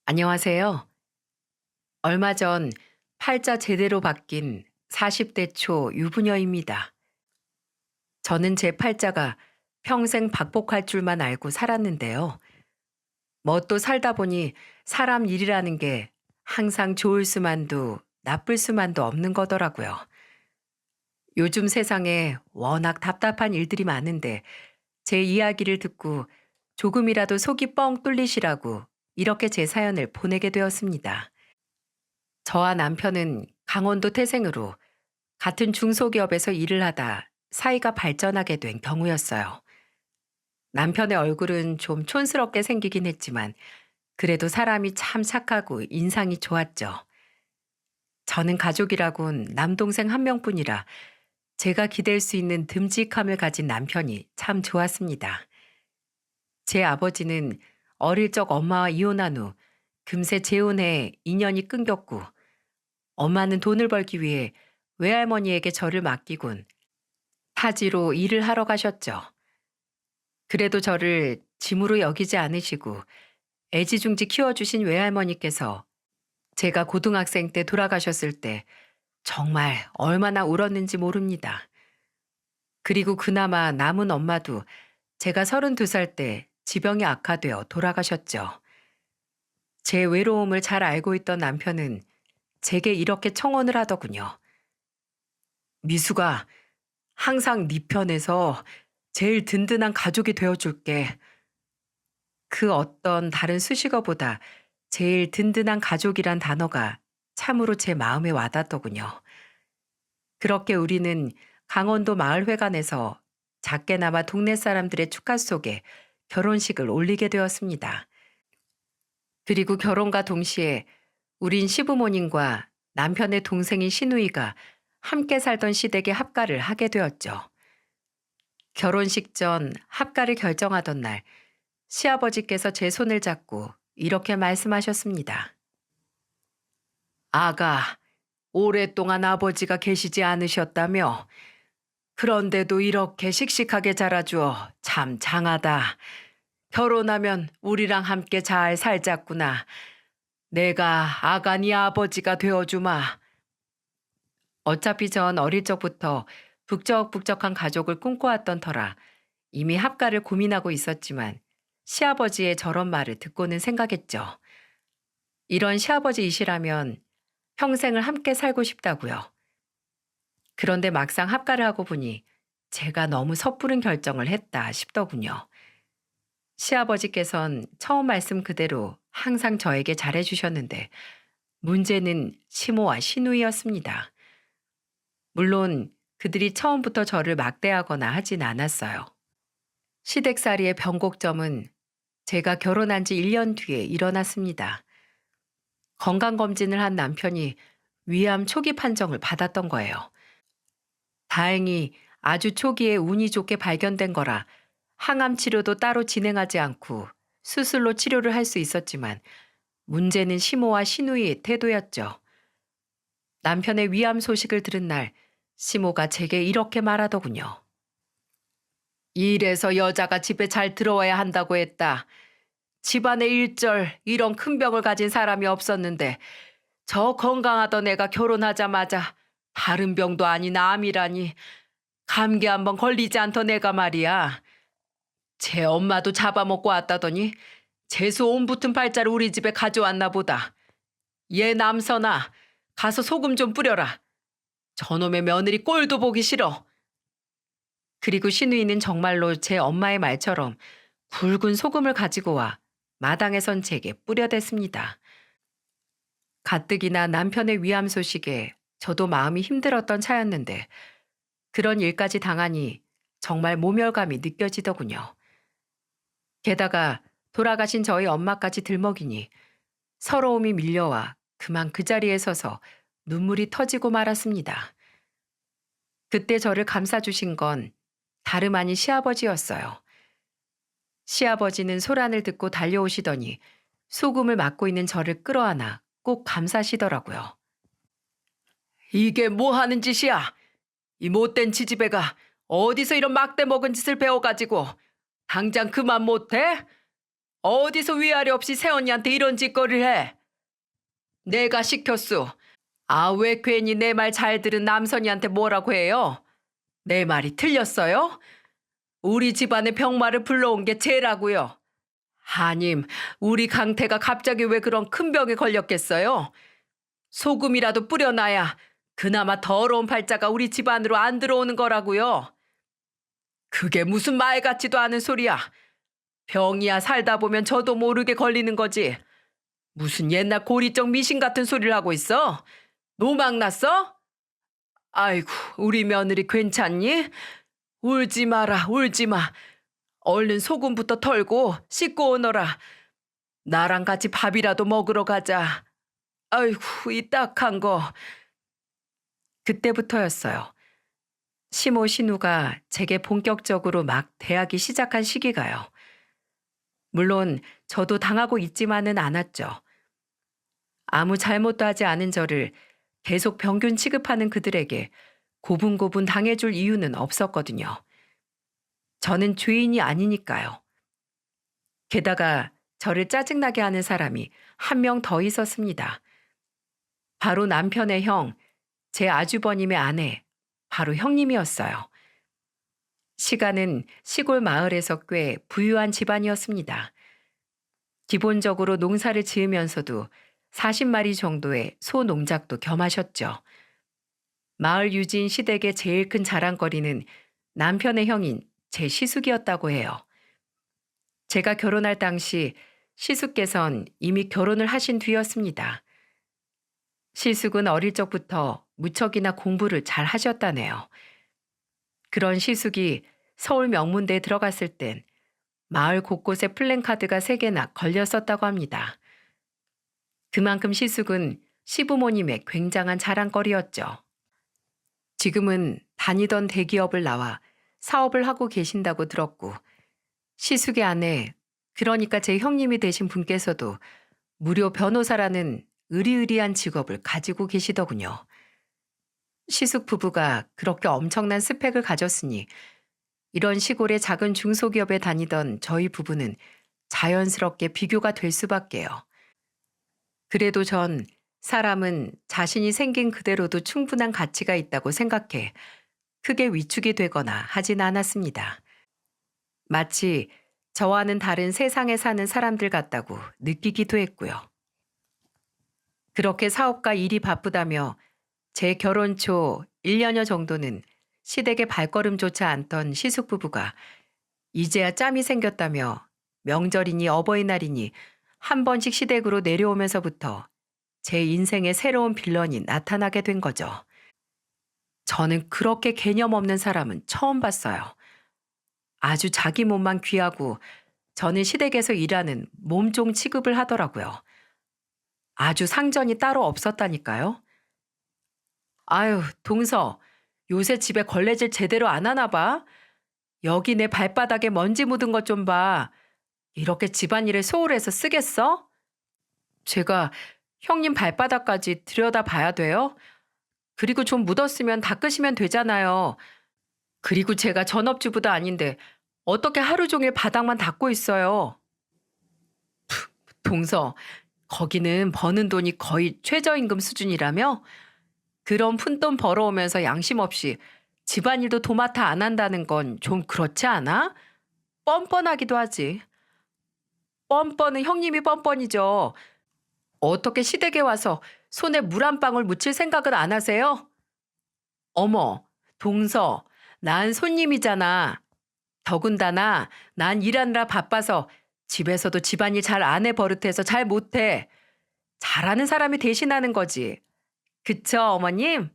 안녕하세요. 얼마 전 팔자 제대로 바뀐 40대 초 유부녀입니다. 저는 제 팔자가 평생 박복할 줄만 알고 살았는데요. 뭐 또 살다 보니 사람 일이라는 게 항상 좋을 수만도 나쁠 수만도 없는 거더라고요. 요즘 세상에 워낙 답답한 일들이 많은데 제 이야기를 듣고 조금이라도 속이 뻥 뚫리시라고 이렇게 제 사연을 보내게 되었습니다. 저와 남편은 강원도 태생으로 같은 중소기업에서 일을 하다 사이가 발전하게 된 경우였어요. 남편의 얼굴은 좀 촌스럽게 생기긴 했지만 그래도 사람이 참 착하고 인상이 좋았죠. 저는 가족이라곤 남동생 한 명뿐이라 제가 기댈 수 있는 듬직함을 가진 남편이 참 좋았습니다. 제 아버지는 어릴 적 엄마와 이혼한 후 금세 재혼해 인연이 끊겼고 엄마는 돈을 벌기 위해 외할머니에게 저를 맡기곤 타지로 일을 하러 가셨죠. 그래도 저를 짐으로 여기지 않으시고 애지중지 키워주신 외할머니께서 제가 고등학생 때 돌아가셨을 때 정말 얼마나 울었는지 모릅니다. 그리고 그나마 남은 엄마도 제가 32살 때 지병이 악화되어 돌아가셨죠. 제 외로움을 잘 알고 있던 남편은 제게 이렇게 청혼을 하더군요. 미수가 항상 네 편에서 제일 든든한 가족이 되어줄게. 그 어떤 다른 수식어보다 제일 든든한 가족이란 단어가 참으로 제 마음에 와닿더군요. 그렇게 우리는 강원도 마을회관에서 작게나마 동네 사람들의 축하 속에 결혼식을 올리게 되었습니다. 그리고 결혼과 동시에 우린 시부모님과 남편의 동생인 시누이가 함께 살던 시댁에 합가를 하게 되었죠. 결혼식 전 합가를 결정하던 날 시아버지께서 제 손을 잡고 이렇게 말씀하셨습니다. 아가, 오랫동안 아버지가 계시지 않으셨다며? 그런데도 이렇게 씩씩하게 자라주어 참 장하다. 결혼하면 우리랑 함께 잘 살자꾸나. 내가 아가 네 아버지가 되어주마. 어차피 전 어릴 적부터 북적북적한 가족을 꿈꿔왔던 터라 이미 합가를 고민하고 있었지만 시아버지의 저런 말을 듣고는 생각했죠. 이런 시아버지이시라면 평생을 함께 살고 싶다고요. 그런데 막상 합가를 하고 보니 제가 너무 섣부른 결정을 했다 싶더군요. 시아버지께선 처음 말씀 그대로 항상 저에게 잘해주셨는데 문제는 시모와 시누이였습니다. 물론 그들이 처음부터 저를 막대하거나 하진 않았어요. 시댁살이의 변곡점은 제가 결혼한 지 1년 뒤에 일어났습니다. 건강검진을 한 남편이 위암 초기 판정을 받았던 거예요. 다행히 아주 초기에 운이 좋게 발견된 거라 항암 치료도 따로 진행하지 않고 수술로 치료를 할 수 있었지만 문제는 시모와 시누이의 태도였죠. 남편의 위암 소식을 들은 날 시모가 제게 이렇게 말하더군요. 이래서 여자가 집에 잘 들어와야 한다고 했다. 집안에 일절 이런 큰 병을 가진 사람이 없었는데 저 건강하던 애가 결혼하자마자 다른 병도 아닌 암이라니 감기 한번 걸리지 않던 애가 말이야. 제 엄마도 잡아먹고 왔다더니 재수 온 붙은 팔자를 우리 집에 가져왔나 보다. 얘 남선아 가서 소금 좀 뿌려라. 저놈의 며느리 꼴도 보기 싫어. 그리고 시누이는 정말로 제 엄마의 말처럼 굵은 소금을 가지고 와 마당에 선 제게 뿌려댔습니다. 가뜩이나 남편의 위암 소식에 저도 마음이 힘들었던 차였는데 그런 일까지 당하니 정말 모멸감이 느껴지더군요. 게다가 돌아가신 저희 엄마까지 들먹이니 서러움이 밀려와 그만 그 자리에 서서 눈물이 터지고 말았습니다. 그때 저를 감싸주신 건 다름 아닌 시아버지였어요. 시아버지는 소란을 듣고 달려오시더니 소금을 맡고 있는 저를 끌어안아 꼭 감싸시더라고요. 이게 뭐 하는 짓이야? 이 못된 지지배가 어디서 이런 막대 먹은 짓을 배워가지고 당장 그만 못해? 어디서 위아래 없이 새언니한테 이런 짓거리를 해? 내가 시켰소. 아, 왜 괜히 내 말 잘 들은 남선이한테 뭐라고 해요? 내 말이 틀렸어요? 우리 집안에 병마를 불러온 게 쟤라고요. 하님, 우리 강태가 갑자기 왜 그런 큰 병에 걸렸겠어요? 소금이라도 뿌려놔야 그나마 더러운 팔자가 우리 집안으로 안 들어오는 거라고요. 그게 무슨 말 같지도 않은 소리야. 병이야 살다 보면 저도 모르게 걸리는 거지. 무슨 옛날 고리적 미신 같은 소리를 하고 있어? 노망 났어? 아이고, 우리 며느리 괜찮니? 울지 마라, 울지 마. 얼른 소금부터 털고 씻고 오너라. 나랑 같이 밥이라도 먹으러 가자. 아이고, 이 딱한 거. 그때부터였어요. 시모 신우가 제게 본격적으로 막 대하기 시작한 시기가요. 물론 저도 당하고 있지만은 않았죠. 아무 잘못도 하지 않은 저를 계속 병균 취급하는 그들에게 고분고분 당해줄 이유는 없었거든요. 저는 죄인이 아니니까요. 게다가 저를 짜증나게 하는 사람이 한 명 더 있었습니다. 바로 남편의 형, 제 아주버님의 아내, 바로 형님이었어요. 시간은 시골 마을에서 꽤 부유한 집안이었습니다. 기본적으로 농사를 지으면서도 40마리 정도의 소 농작도 겸하셨죠. 마을 유지인 시댁의 제일 큰 자랑거리는 남편의 형인 제 시숙이었다고 해요. 제가 결혼할 당시 시숙께선 이미 결혼을 하신 뒤였습니다. 시숙은 어릴 적부터 무척이나 공부를 잘 하셨다네요. 그런 시숙이 서울 명문대에 들어갔을 땐 마을 곳곳에 플랜카드가 3개나 걸렸었다고 합니다. 그만큼 시숙은 시부모님의 굉장한 자랑거리였죠. 지금은 다니던 대기업을 나와 사업을 하고 계신다고 들었고, 시숙의 아내, 그러니까 제 형님이 되신 분께서도 무료 변호사라는 의리의리한 직업을 가지고 계시더군요. 시숙 부부가 그렇게 엄청난 스펙을 가졌으니 이런 시골의 작은 중소기업에 다니던 저희 부부는 자연스럽게 비교가 될 수밖에요. 그래도 전 사람은 자신이 생긴 그대로도 충분한 가치가 있다고 생각해 크게 위축이 되거나 하진 않았습니다. 마치 저와는 다른 세상에 사는 사람들 같다고 느끼기도 했고요. 그렇게 사업과 일이 바쁘다며 제 결혼 초 1년여 정도는 시댁에 발걸음조차 않던 시숙 부부가 이제야 짬이 생겼다며 명절이니 어버이날이니 한 번씩 시댁으로 내려오면서부터 제 인생의 새로운 빌런이 나타나게 된 거죠. 저는 그렇게 개념 없는 사람은 처음 봤어요. 아주 자기 몸만 귀하고 저는 시댁에서 일하는 몸종 취급을 하더라고요. 아주 상전이 따로 없었다니까요. 아유, 동서, 요새 집에 걸레질 제대로 안 하나 봐. 여기 내 발바닥에 먼지 묻은 것 좀 봐. 이렇게 집안일을 소홀해서 쓰겠어? 제가 형님 발바닥까지 들여다봐야 돼요? 그리고 좀 묻었으면 닦으시면 되잖아요. 그리고 제가 전업주부도 아닌데 어떻게 하루 종일 바닥만 닦고 있어요? 동서, 거기는 버는 돈이 거의 최저임금 수준이라며? 그런 푼돈 벌어오면서 양심 없이 집안일도 도맡아 안 한다는 건 좀 그렇지 않아? 뻔뻔하기도 하지. 뻔뻔은 형님이 뻔뻔이죠. 어떻게 시댁에 와서 손에 물 한 방울 묻힐 생각은 안 하세요? 어머, 동서, 난 손님이잖아. 더군다나 난 일하느라 바빠서 집에서도 집안일 잘 안 해 버릇해서 잘 못해. 잘하는 사람이 대신하는 거지. 그쵸, 어머님?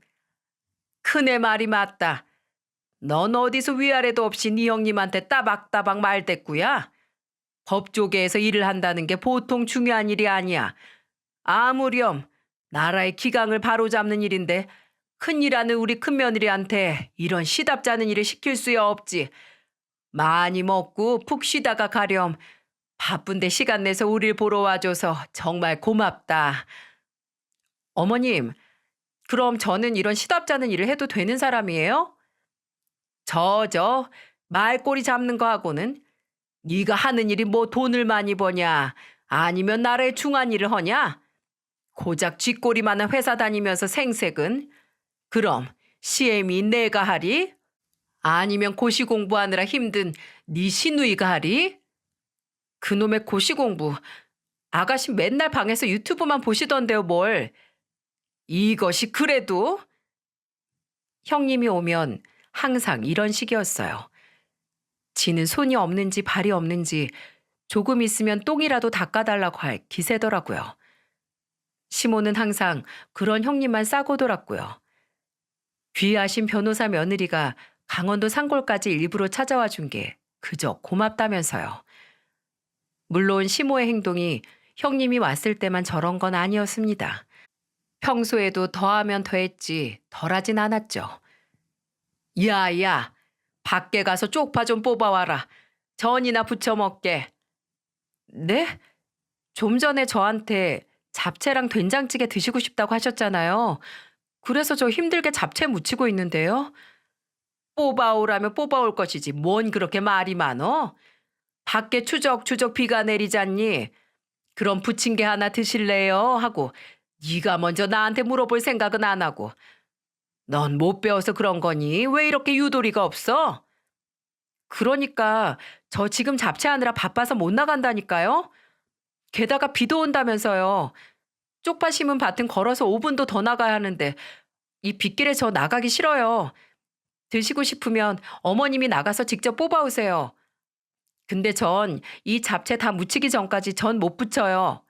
큰애 말이 맞다. 넌 어디서 위아래도 없이 네 형님한테 따박따박 말대꾸야? 법조계에서 일을 한다는 게 보통 중요한 일이 아니야. 아무렴 나라의 기강을 바로잡는 일인데 큰일하는 우리 큰며느리한테 이런 시답지 않은 일을 시킬 수야 없지. 많이 먹고 푹 쉬다가 가렴. 바쁜데 시간 내서 우릴 보러 와줘서 정말 고맙다. 어머님, 그럼 저는 이런 시답지 않은 일을 해도 되는 사람이에요? 말꼬리 잡는 거 하고는 네가 하는 일이 뭐 돈을 많이 버냐? 아니면 나라의 중한 일을 하냐? 고작 쥐꼬리만한 회사 다니면서 생색은? 그럼 시엠이 내가 하리? 아니면 고시 공부하느라 힘든 네 시누이가 하리? 그놈의 고시 공부. 아가씨 맨날 방에서 유튜브만 보시던데요, 뭘. 이것이 그래도? 형님이 오면 항상 이런 식이었어요. 지는 손이 없는지 발이 없는지 조금 있으면 똥이라도 닦아달라고 할 기세더라고요. 시모는 항상 그런 형님만 싸고 돌았고요. 귀하신 변호사 며느리가 강원도 산골까지 일부러 찾아와 준 게 그저 고맙다면서요. 물론 시모의 행동이 형님이 왔을 때만 저런 건 아니었습니다. 평소에도 더하면 더했지 덜하진 않았죠. 야야, 밖에 가서 쪽파 좀 뽑아와라. 전이나 부쳐 먹게. 네? 좀 전에 저한테 잡채랑 된장찌개 드시고 싶다고 하셨잖아요. 그래서 저 힘들게 잡채 무치고 있는데요. 뽑아오라면 뽑아올 것이지 뭔 그렇게 말이 많어? 밖에 추적추적 비가 내리잖니. 그럼 부침개 하나 드실래요? 하고 네가 먼저 나한테 물어볼 생각은 안 하고. 넌 못 배워서 그런 거니? 왜 이렇게 유도리가 없어? 그러니까 저 지금 잡채하느라 바빠서 못 나간다니까요. 게다가 비도 온다면서요. 쪽파 심은 밭은 걸어서 5분도 더 나가야 하는데 이 빗길에 저 나가기 싫어요. 드시고 싶으면 어머님이 나가서 직접 뽑아오세요. 근데 전 이 잡채 다 무치기 전까지 전 못 붙여요.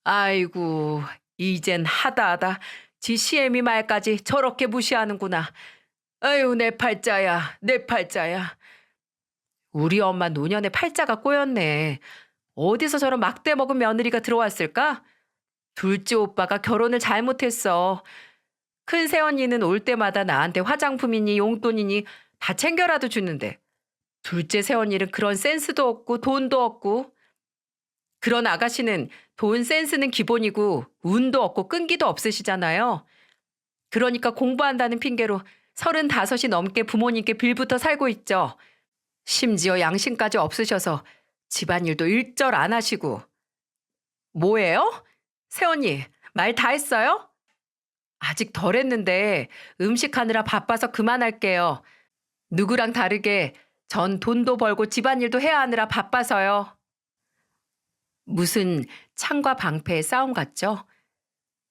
아이고, 이젠 하다하다 지 시애미 말까지 저렇게 무시하는구나. 아유, 내 팔자야, 내 팔자야. 우리 엄마 노년에 팔자가 꼬였네. 어디서 저런 막대 먹은 며느리가 들어왔을까? 둘째 오빠가 결혼을 잘못했어. 큰 새언니는 올 때마다 나한테 화장품이니 용돈이니 다 챙겨라도 주는데 둘째 새언니는 그런 센스도 없고 돈도 없고 그런 아가씨는 돈 센스는 기본이고 운도 없고 끈기도 없으시잖아요. 그러니까 공부한다는 핑계로 35이 넘게 부모님께 빌부터 살고 있죠. 심지어 양심까지 없으셔서 집안일도 일절 안 하시고. 뭐예요? 새언니, 말 다 했어요? 아직 덜 했는데 음식하느라 바빠서 그만할게요. 누구랑 다르게 전 돈도 벌고 집안일도 해야 하느라 바빠서요. 무슨 창과 방패의 싸움 같죠?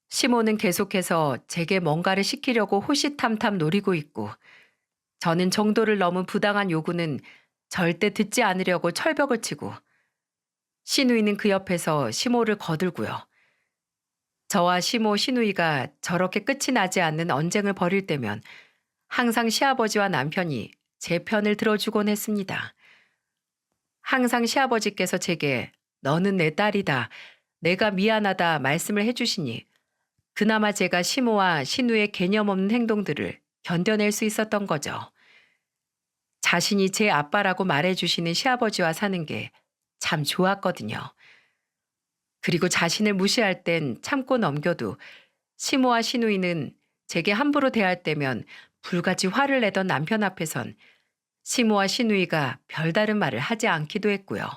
시모는 계속해서 제게 뭔가를 시키려고 호시탐탐 노리고 있고 저는 정도를 넘은 부당한 요구는 절대 듣지 않으려고 철벽을 치고 시누이는 그 옆에서 시모를 거들고요. 저와 시모 시누이가 저렇게 끝이 나지 않는 언쟁을 벌일 때면 항상 시아버지와 남편이 제 편을 들어주곤 했습니다. 항상 시아버지께서 제게 너는 내 딸이다, 내가 미안하다 말씀을 해주시니 그나마 제가 시모와 시누의 개념 없는 행동들을 견뎌낼 수 있었던 거죠. 자신이 제 아빠라고 말해주시는 시아버지와 사는 게 참 좋았거든요. 그리고 자신을 무시할 땐 참고 넘겨도 시모와 시누이는 제게 함부로 대할 때면 불같이 화를 내던 남편 앞에선 시모와 시누이가 별다른 말을 하지 않기도 했고요.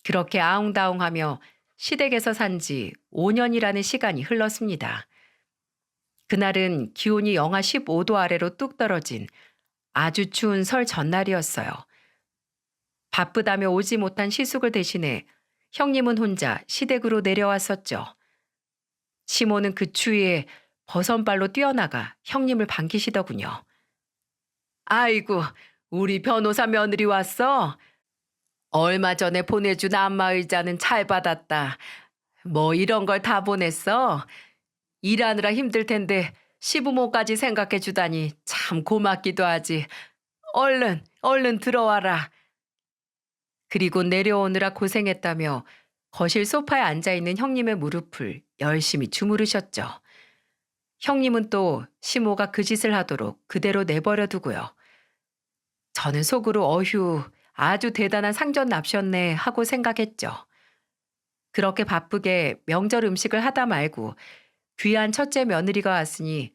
그렇게 아웅다웅하며 시댁에서 산 지 5년이라는 시간이 흘렀습니다. 그날은 기온이 영하 15도 아래로 뚝 떨어진 아주 추운 설 전날이었어요. 바쁘다며 오지 못한 시숙을 대신해 형님은 혼자 시댁으로 내려왔었죠. 시모는 그 추위에 버선발로 뛰어나가 형님을 반기시더군요. 아이고, 우리 변호사 며느리 왔어? 얼마 전에 보내준 안마의자는 잘 받았다. 뭐 이런 걸 다 보냈어? 일하느라 힘들 텐데 시부모까지 생각해 주다니 참 고맙기도 하지. 얼른, 얼른 들어와라. 그리고 내려오느라 고생했다며 거실 소파에 앉아있는 형님의 무릎을 열심히 주무르셨죠. 형님은 또 시모가 그 짓을 하도록 그대로 내버려 두고요. 저는 속으로 어휴, 아주 대단한 상전 납셨네 하고 생각했죠. 그렇게 바쁘게 명절 음식을 하다 말고 귀한 첫째 며느리가 왔으니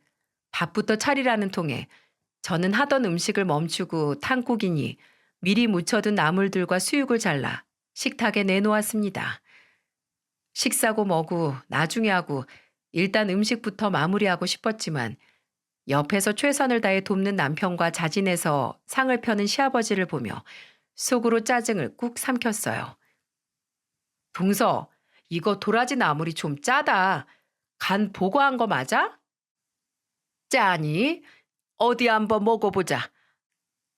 밥부터 차리라는 통에 저는 하던 음식을 멈추고 탕국이니 미리 묻혀둔 나물들과 수육을 잘라 식탁에 내놓았습니다. 식사고 뭐고 나중에 하고 일단 음식부터 마무리하고 싶었지만 옆에서 최선을 다해 돕는 남편과 자진해서 상을 펴는 시아버지를 보며 속으로 짜증을 꾹 삼켰어요. 동서, 이거 도라지 나물이 좀 짜다. 간 보고 한 거 맞아? 짜니? 어디 한번 먹어보자.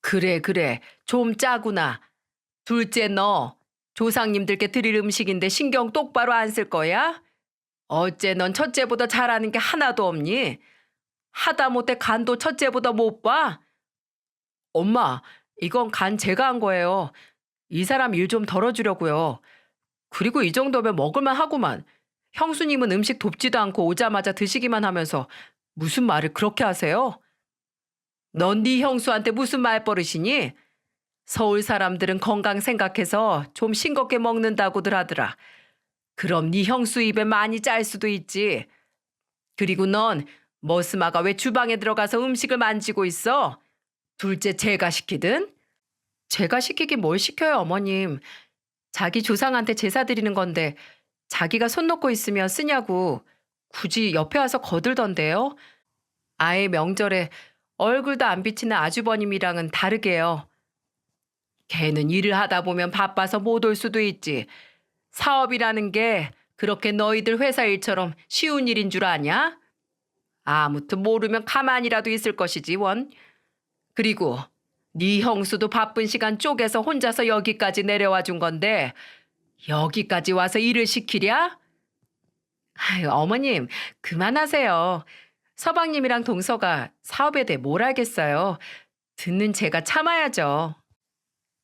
그래, 그래. 좀 짜구나. 둘째 너, 조상님들께 드릴 음식인데 신경 똑바로 안 쓸 거야? 어째 넌 첫째보다 잘하는 게 하나도 없니? 하다못해 간도 첫째보다 못 봐? 엄마, 이건 간 제가 한 거예요. 이 사람 일 좀 덜어주려고요. 그리고 이 정도면 먹을만 하구만. 형수님은 음식 돕지도 않고 오자마자 드시기만 하면서 무슨 말을 그렇게 하세요? 넌 네 형수한테 무슨 말버릇이니? 서울 사람들은 건강 생각해서 좀 싱겁게 먹는다고들 하더라. 그럼 네 형수 입에 많이 짤 수도 있지. 그리고 넌 머스마가 왜 주방에 들어가서 음식을 만지고 있어? 둘째 제가 시키든? 제가 시키긴 뭘 시켜요, 어머님. 자기 조상한테 제사 드리는 건데 자기가 손 놓고 있으면 쓰냐고 굳이 옆에 와서 거들던데요. 아예 명절에 얼굴도 안 비치는 아주버님이랑은 다르게요. 걔는 일을 하다 보면 바빠서 못 올 수도 있지. 사업이라는 게 그렇게 너희들 회사 일처럼 쉬운 일인 줄 아냐? 아무튼 모르면 가만히라도 있을 것이지 원. 그리고 네 형수도 바쁜 시간 쪼개서 혼자서 여기까지 내려와 준 건데 여기까지 와서 일을 시키랴? 아유, 어머님 그만하세요. 서방님이랑 동서가 사업에 대해 뭘 알겠어요. 듣는 제가 참아야죠.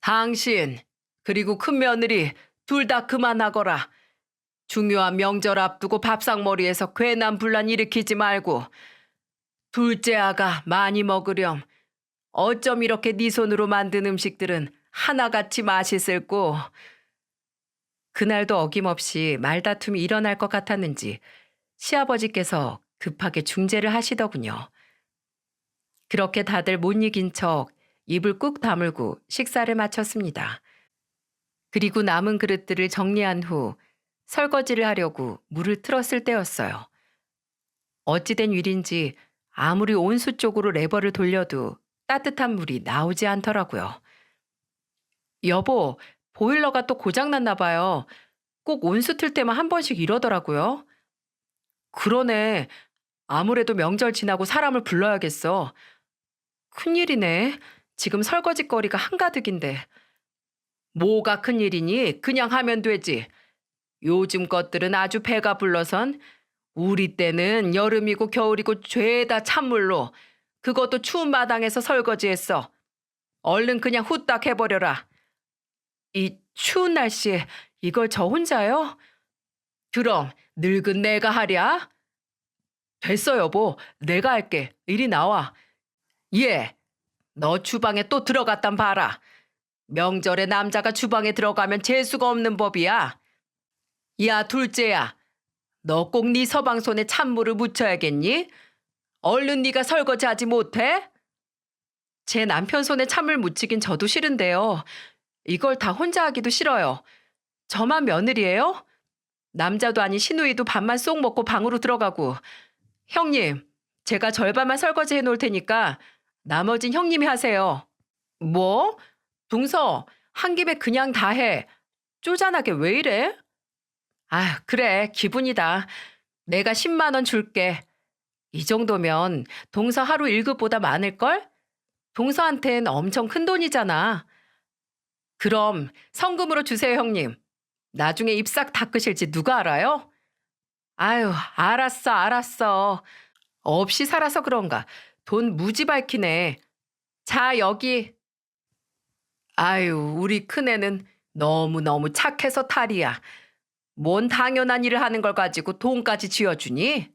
당신 그리고 큰 며느리 둘 다 그만하거라. 중요한 명절 앞두고 밥상머리에서 괜한 분란 일으키지 말고 둘째 아가 많이 먹으렴. 어쩜 이렇게 네 손으로 만든 음식들은 하나같이 맛있을꼬. 그날도 어김없이 말다툼이 일어날 것 같았는지 시아버지께서 급하게 중재를 하시더군요. 그렇게 다들 못 이긴 척 입을 꾹 다물고 식사를 마쳤습니다. 그리고 남은 그릇들을 정리한 후 설거지를 하려고 물을 틀었을 때였어요. 어찌된 일인지 아무리 온수 쪽으로 레버를 돌려도 따뜻한 물이 나오지 않더라고요. 여보, 보일러가 또 고장났나 봐요. 꼭 온수 틀 때만 한 번씩 이러더라고요. 그러네. 아무래도 명절 지나고 사람을 불러야겠어. 큰일이네. 지금 설거지거리가 한가득인데. 뭐가 큰일이니? 그냥 하면 되지. 요즘 것들은 아주 배가 불러선 우리 때는 여름이고 겨울이고 죄다 찬물로 그것도 추운 마당에서 설거지했어. 얼른 그냥 후딱 해버려라. 이 추운 날씨에 이걸 저 혼자요? 그럼 늙은 내가 하랴? 됐어 여보. 내가 할게. 이리 나와. 예. 너 주방에 또 들어갔단 봐라. 명절에 남자가 주방에 들어가면 재수가 없는 법이야. 야 둘째야. 너 꼭 네 서방 손에 찬물을 묻혀야겠니? 얼른 네가 설거지하지 못해? 제 남편 손에 찬물 묻히긴 저도 싫은데요. 이걸 다 혼자 하기도 싫어요. 저만 며느리예요? 남자도 아닌 시누이도 밥만 쏙 먹고 방으로 들어가고. 형님, 제가 절반만 설거지 해놓을 테니까 나머진 형님이 하세요. 뭐? 동서, 한 김에 그냥 다 해. 쪼잔하게 왜 이래? 아, 그래, 기분이다. 내가 10만 원 줄게. 이 정도면 동서 하루 1급보다 많을걸? 동서한텐 엄청 큰 돈이잖아. 그럼 성금으로 주세요, 형님. 나중에 입 싹 닦으실지 누가 알아요? 아유, 알았어, 알았어. 없이 살아서 그런가. 돈 무지 밝히네. 자, 여기. 아유, 우리 큰애는 너무너무 착해서 탈이야. 뭔 당연한 일을 하는 걸 가지고 돈까지 쥐어주니?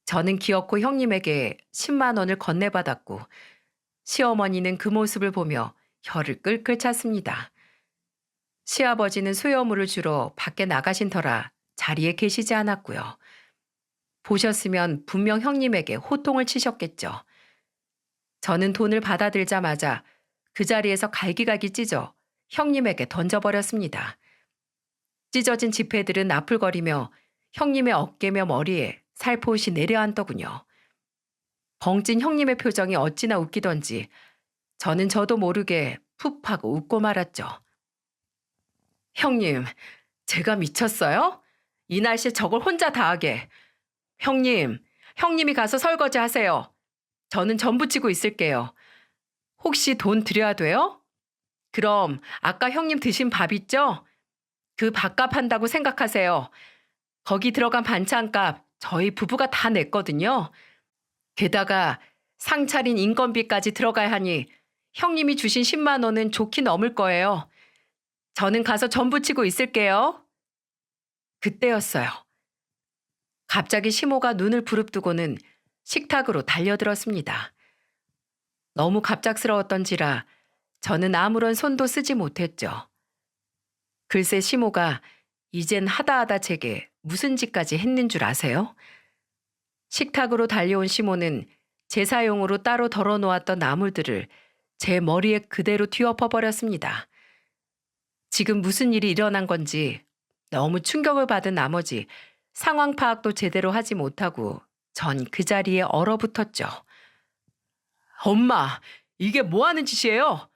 저는 기어코 형님에게 10만 원을 건네받았고 시어머니는 그 모습을 보며 혀를 끌끌 찼습니다. 시아버지는 수여물을 주러 밖에 나가신 터라 자리에 계시지 않았고요. 보셨으면 분명 형님에게 호통을 치셨겠죠. 저는 돈을 받아들자마자 그 자리에서 갈기갈기 찢어 형님에게 던져버렸습니다. 찢어진 지폐들은 나풀거리며 형님의 어깨며 머리에 살포시 내려앉더군요. 벙찐 형님의 표정이 어찌나 웃기던지 저는 저도 모르게 푹 하고 웃고 말았죠. 형님, 제가 미쳤어요? 이 날씨에 저걸 혼자 다 하게. 형님이 가서 설거지 하세요. 저는 전 부치고 있을게요. 혹시 돈 드려야 돼요? 그럼 아까 형님 드신 밥 있죠? 그 밥값 한다고 생각하세요. 거기 들어간 반찬값 저희 부부가 다 냈거든요. 게다가 상차린 인건비까지 들어가야 하니 형님이 주신 10만 원은 좋게 넘을 거예요. 저는 가서 전 부치고 있을게요. 그때였어요. 갑자기 시모가 눈을 부릅뜨고는 식탁으로 달려들었습니다. 너무 갑작스러웠던지라 저는 아무런 손도 쓰지 못했죠. 글쎄 시모가 이젠 하다하다 제게 무슨 짓까지 했는 줄 아세요? 식탁으로 달려온 시모는 제사용으로 따로 덜어놓았던 나물들을 제 머리에 그대로 뒤엎어버렸습니다. 지금 무슨 일이 일어난 건지 너무 충격을 받은 나머지 상황 파악도 제대로 하지 못하고 전 그 자리에 얼어붙었죠. 엄마, 이게 뭐 하는 짓이에요?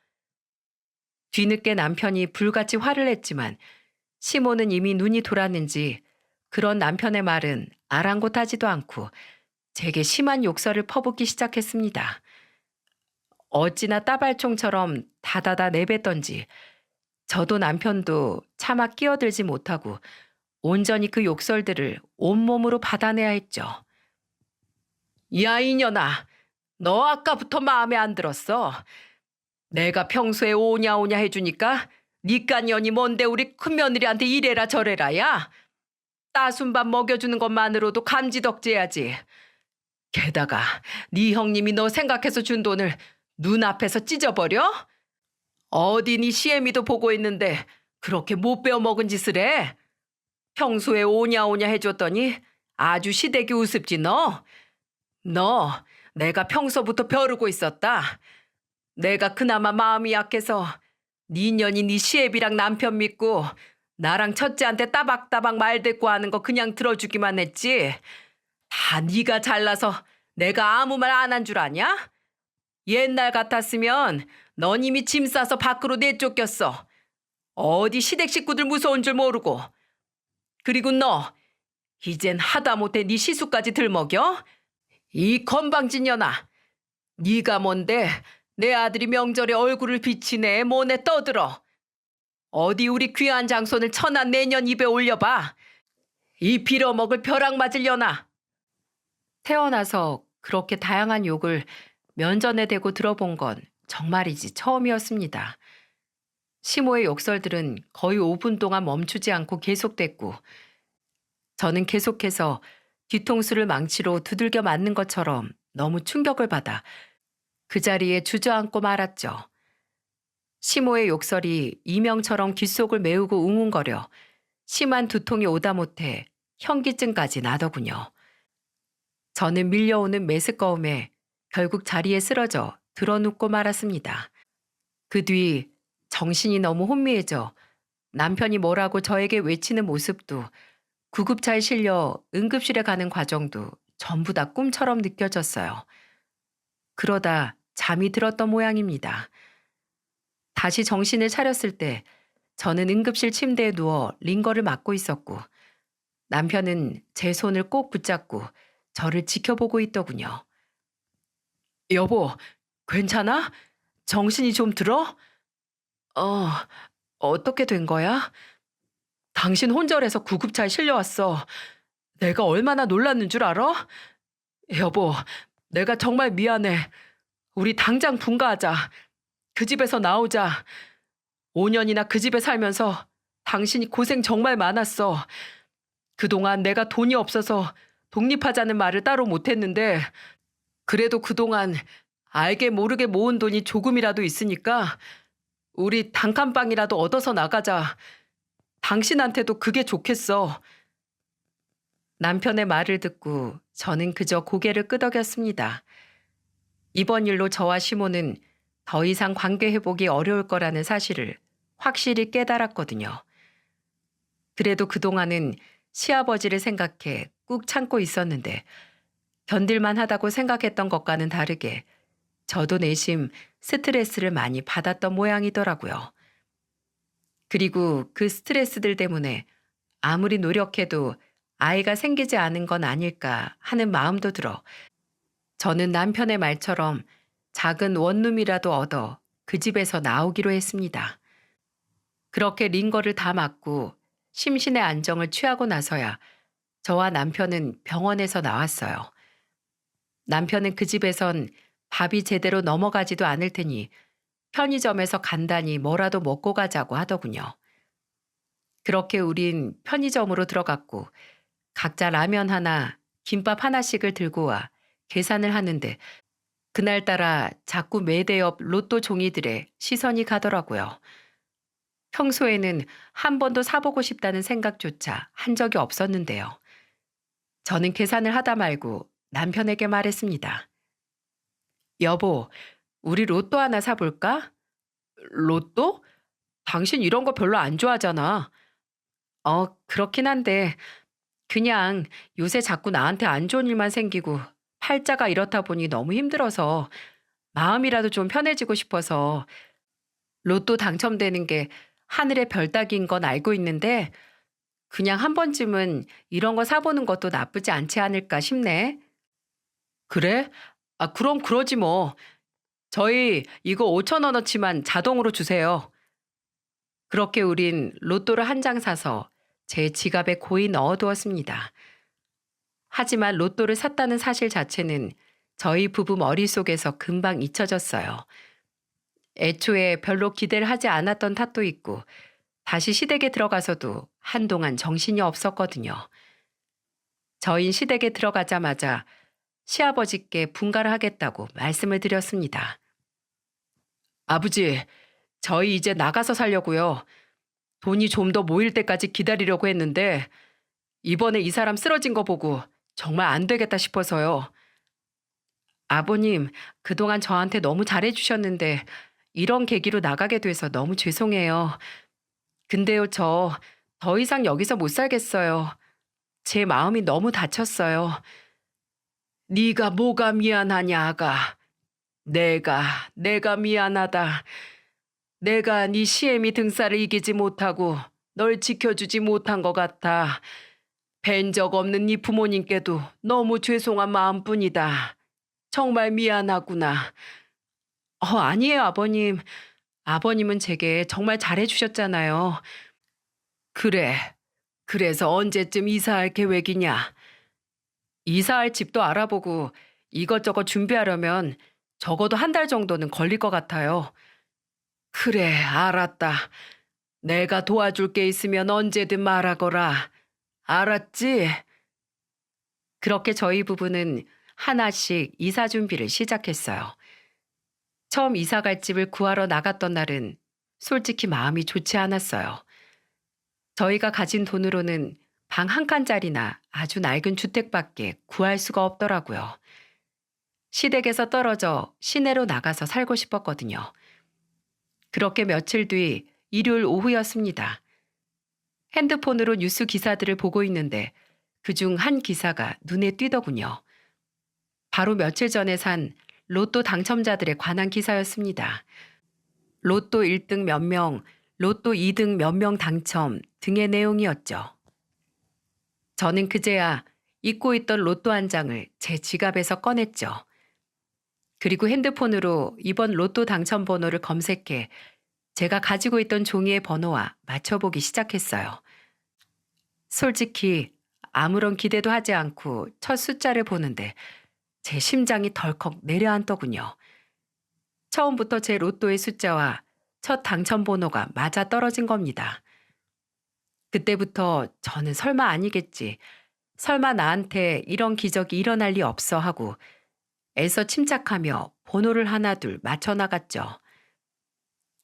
뒤늦게 남편이 불같이 화를 냈지만 시모는 이미 눈이 돌았는지 그런 남편의 말은 아랑곳하지도 않고 제게 심한 욕설을 퍼붓기 시작했습니다. 어찌나 따발총처럼 다다다 내뱉던지 저도 남편도 차마 끼어들지 못하고 온전히 그 욕설들을 온몸으로 받아내야 했죠. 야 이년아, 너 아까부터 마음에 안 들었어. 내가 평소에 오냐오냐 해주니까 니깟 년이 뭔데 우리 큰며느리한테 이래라 저래라야. 따순 밥 먹여주는 것만으로도 감지덕지해야지. 게다가 네 형님이 너 생각해서 준 돈을 눈앞에서 찢어버려? 어디 네 시애미도 보고 있는데 그렇게 못 배워먹은 짓을 해? 평소에 오냐오냐 해줬더니 아주 시댁이 우습지 너. 너 내가 평소부터 벼르고 있었다. 내가 그나마 마음이 약해서 네 년이 네 시애비랑 남편 믿고 나랑 첫째한테 따박따박 말대꾸 하는 거 그냥 들어주기만 했지. 다 네가 잘나서 내가 아무 말 안 한 줄 아냐? 옛날 같았으면 넌 이미 짐 싸서 밖으로 내쫓겼어. 어디 시댁 식구들 무서운 줄 모르고. 그리고 너 이젠 하다못해 네 시수까지 들먹여? 이 건방진년아. 네가 뭔데 내 아들이 명절에 얼굴을 비치네 뭐네 떠들어. 어디 우리 귀한 장손을 천한 내년 입에 올려봐. 이 빌어먹을 벼락 맞으려나. 태어나서 그렇게 다양한 욕을 면전에 대고 들어본 건 정말이지 처음이었습니다. 시모의 욕설들은 거의 5분 동안 멈추지 않고 계속됐고 저는 계속해서 뒤통수를 망치로 두들겨 맞는 것처럼 너무 충격을 받아 그 자리에 주저앉고 말았죠. 시모의 욕설이 이명처럼 귓속을 메우고 웅웅거려 심한 두통이 오다 못해 현기증까지 나더군요. 저는 밀려오는 메스꺼움에 결국 자리에 쓰러져 드러눕고 말았습니다. 그 뒤 정신이 너무 혼미해져 남편이 뭐라고 저에게 외치는 모습도 구급차에 실려 응급실에 가는 과정도 전부 다 꿈처럼 느껴졌어요. 그러다 잠이 들었던 모양입니다. 다시 정신을 차렸을 때 저는 응급실 침대에 누워 링거를 맞고 있었고 남편은 제 손을 꼭 붙잡고 저를 지켜보고 있더군요. 여보, 괜찮아? 정신이 좀 들어? 어, 어떻게 된 거야? 당신 혼절해서 구급차에 실려왔어. 내가 얼마나 놀랐는 줄 알아? 여보, 내가 정말 미안해. 우리 당장 분가하자. 그 집에서 나오자. 5년이나 그 집에 살면서 당신이 고생 정말 많았어. 그동안 내가 돈이 없어서 독립하자는 말을 따로 못했는데 그래도 그동안 알게 모르게 모은 돈이 조금이라도 있으니까 우리 단칸방이라도 얻어서 나가자. 당신한테도 그게 좋겠어. 남편의 말을 듣고 저는 그저 고개를 끄덕였습니다. 이번 일로 저와 시모는 더 이상 관계 회복이 어려울 거라는 사실을 확실히 깨달았거든요. 그래도 그동안은 시아버지를 생각해 꾹 참고 있었는데 견딜만 하다고 생각했던 것과는 다르게 저도 내심 스트레스를 많이 받았던 모양이더라고요. 그리고 그 스트레스들 때문에 아무리 노력해도 아이가 생기지 않은 건 아닐까 하는 마음도 들어 저는 남편의 말처럼 작은 원룸이라도 얻어 그 집에서 나오기로 했습니다. 그렇게 링거를 다 맞고 심신의 안정을 취하고 나서야 저와 남편은 병원에서 나왔어요. 남편은 그 집에선 밥이 제대로 넘어가지도 않을 테니 편의점에서 간단히 뭐라도 먹고 가자고 하더군요. 그렇게 우린 편의점으로 들어갔고 각자 라면 하나, 김밥 하나씩을 들고 와 계산을 하는데 그날따라 자꾸 매대 옆 로또 종이들에 시선이 가더라고요. 평소에는 한 번도 사보고 싶다는 생각조차 한 적이 없었는데요. 저는 계산을 하다 말고 남편에게 말했습니다. 여보, 우리 로또 하나 사볼까? 로또? 당신 이런 거 별로 안 좋아하잖아. 그렇긴 한데 그냥 요새 자꾸 나한테 안 좋은 일만 생기고 팔자가 이렇다 보니 너무 힘들어서 마음이라도 좀 편해지고 싶어서 로또 당첨되는 게 하늘의 별 따기인 건 알고 있는데 그냥 한 번쯤은 이런 거 사보는 것도 나쁘지 않지 않을까 싶네. 그래? 그럼 그러지 뭐. 저희 이거 5천 원어치만 자동으로 주세요. 그렇게 우린 로또를 한 장 사서 제 지갑에 고이 넣어두었습니다. 하지만 로또를 샀다는 사실 자체는 저희 부부 머릿속에서 금방 잊혀졌어요. 애초에 별로 기대를 하지 않았던 탓도 있고 다시 시댁에 들어가서도 한동안 정신이 없었거든요. 저희 시댁에 들어가자마자 시아버지께 분가를 하겠다고 말씀을 드렸습니다. 아버지, 저희 이제 나가서 살려고요. 돈이 좀 더 모일 때까지 기다리려고 했는데 이번에 이 사람 쓰러진 거 보고 정말 안 되겠다 싶어서요. 아버님, 그동안 저한테 너무 잘해주셨는데 이런 계기로 나가게 돼서 너무 죄송해요. 근데요, 저 더 이상 여기서 못 살겠어요. 제 마음이 너무 다쳤어요. 네가 뭐가 미안하냐, 아가. 내가 미안하다. 내가 네 시애미 등살을 이기지 못하고 널 지켜주지 못한 것 같아. 뵌 적 없는 네 부모님께도 너무 죄송한 마음뿐이다. 정말 미안하구나. 아니에요, 아버님. 아버님은 제게 정말 잘해주셨잖아요. 그래. 그래서 언제쯤 이사할 계획이냐? 이사할 집도 알아보고 이것저것 준비하려면 적어도 한 달 정도는 걸릴 것 같아요. 그래, 알았다. 내가 도와줄 게 있으면 언제든 말하거라. 알았지? 그렇게 저희 부부는 하나씩 이사 준비를 시작했어요. 처음 이사 갈 집을 구하러 나갔던 날은 솔직히 마음이 좋지 않았어요. 저희가 가진 돈으로는 방 한 칸짜리나 아주 낡은 주택밖에 구할 수가 없더라고요. 시댁에서 떨어져 시내로 나가서 살고 싶었거든요. 그렇게 며칠 뒤 일요일 오후였습니다. 핸드폰으로 뉴스 기사들을 보고 있는데 그중 한 기사가 눈에 띄더군요. 바로 며칠 전에 산 로또 당첨자들에 관한 기사였습니다. 로또 1등 몇 명, 로또 2등 몇 명 당첨 등의 내용이었죠. 저는 그제야 잊고 있던 로또 한 장을 제 지갑에서 꺼냈죠. 그리고 핸드폰으로 이번 로또 당첨 번호를 검색해 제가 가지고 있던 종이의 번호와 맞춰보기 시작했어요. 솔직히 아무런 기대도 하지 않고 첫 숫자를 보는데 제 심장이 덜컥 내려앉더군요. 처음부터 제 로또의 숫자와 첫 당첨 번호가 맞아 떨어진 겁니다. 그때부터 저는 설마 아니겠지. 설마 나한테 이런 기적이 일어날 리 없어 하고 애써 침착하며 번호를 하나둘 맞춰 나갔죠.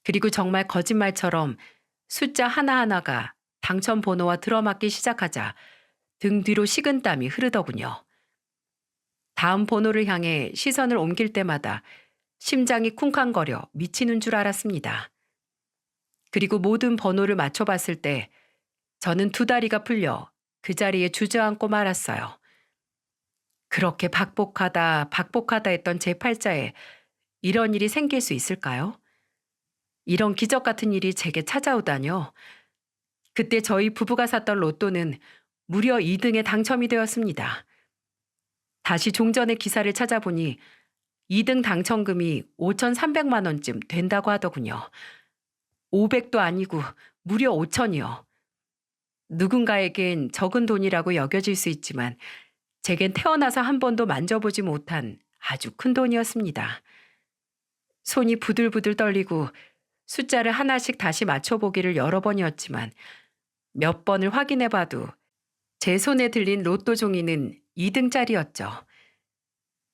그리고 정말 거짓말처럼 숫자 하나하나가 당첨 번호와 들어맞기 시작하자 등 뒤로 식은땀이 흐르더군요. 다음 번호를 향해 시선을 옮길 때마다 심장이 쿵쾅거려 미치는 줄 알았습니다. 그리고 모든 번호를 맞춰봤을 때 저는 두 다리가 풀려 그 자리에 주저앉고 말았어요. 그렇게 박복하다 했던 제 팔자에 이런 일이 생길 수 있을까요? 이런 기적 같은 일이 제게 찾아오다뇨. 그때 저희 부부가 샀던 로또는 무려 2등에 당첨이 되었습니다. 다시 종전의 기사를 찾아보니 2등 당첨금이 5,300만 원쯤 된다고 하더군요. 500도 아니고 무려 5천이요. 누군가에겐 적은 돈이라고 여겨질 수 있지만 제겐 태어나서 한 번도 만져보지 못한 아주 큰 돈이었습니다. 손이 부들부들 떨리고 숫자를 하나씩 다시 맞춰보기를 여러 번이었지만 몇 번을 확인해봐도 제 손에 들린 로또 종이는 2등짜리였죠.